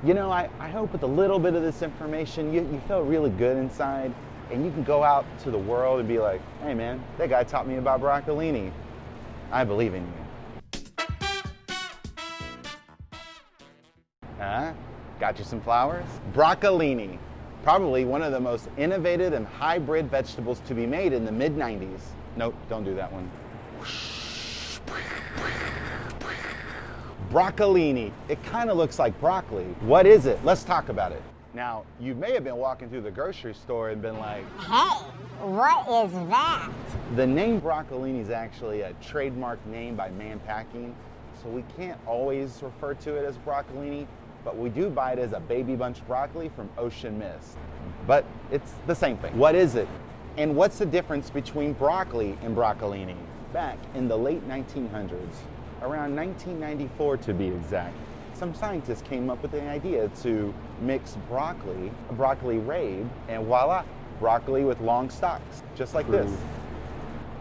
I hope with a little bit of this information, you feel really good inside, and you can go out to the world and be like, hey man, that guy taught me about broccolini. I believe in you. Got you some flowers? Broccolini, probably one of the most innovative and hybrid vegetables to be made in the mid-90s. Nope, don't do that one. Broccolini. It kind of looks like broccoli. What is it? Let's talk about it. Now, you may have been walking through the grocery store and been like, hey, what is that? The name broccolini is actually a trademark name by Man Packing, so we can't always refer to it as broccolini, but we do buy it as a baby bunch broccoli from Ocean Mist. But it's the same thing. What is it? And what's the difference between broccoli and broccolini? Back in the late 1900s, around 1994 to be exact, some scientists came up with the idea to mix broccoli, a broccoli rabe, and voila, broccoli with long stalks, just like this.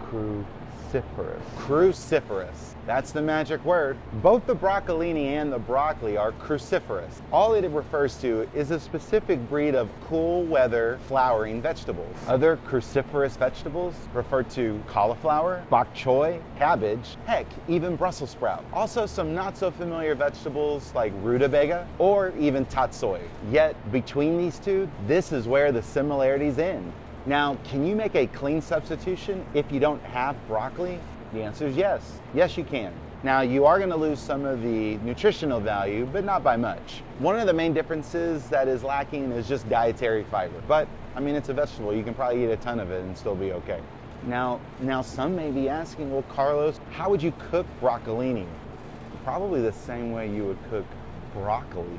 Cruciferous. Cruciferous. That's the magic word. Both the broccolini and the broccoli are cruciferous. All it refers to is a specific breed of cool weather flowering vegetables. Other cruciferous vegetables refer to cauliflower, bok choy, cabbage, heck, even Brussels sprout. Also some not so familiar vegetables like rutabaga or even tatsoi. Yet between these two, this is where the similarities end. Now, can you make a clean substitution if you don't have broccoli? The answer is yes. Yes, you can. Now, you are going to lose some of the nutritional value, but not by much. One of the main differences that is lacking is just dietary fiber. But, I mean, it's a vegetable. You can probably eat a ton of it and still be okay. Now some may be asking, well, Carlos, how would you cook broccolini? Probably the same way you would cook broccoli.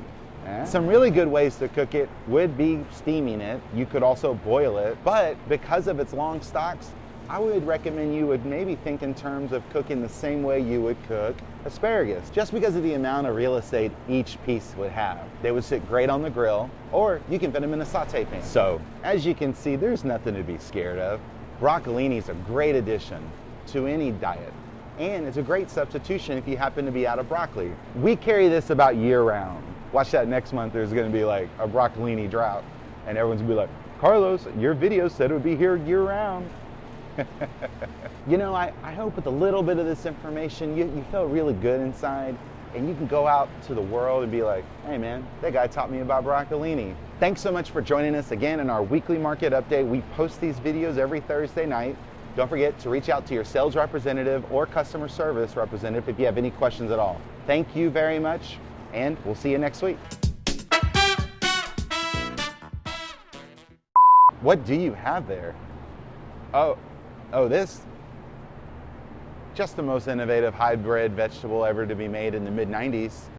Some really good ways to cook it would be steaming it. You could also boil it, but because of its long stalks, I would recommend you would maybe think in terms of cooking the same way you would cook asparagus, just because of the amount of real estate each piece would have. They would sit great on the grill, or you can fit them in a saute pan. So, as you can see, there's nothing to be scared of. Broccolini is a great addition to any diet, and it's a great substitution if you happen to be out of broccoli. We carry this about year-round. Watch that next month, there's gonna be like a broccolini drought, and everyone's gonna be like, Carlos, your video said it would be here year-round. I hope with a little bit of this information, you feel really good inside, and you can go out to the world and be like, hey man, that guy taught me about broccolini. Thanks so much for joining us again in our weekly market update. We post these videos every Thursday night. Don't forget to reach out to your sales representative or customer service representative if you have any questions at all. Thank you very much, and we'll see you next week. What do you have there? Oh, this? Just the most innovative hybrid vegetable ever to be made in the mid-90s.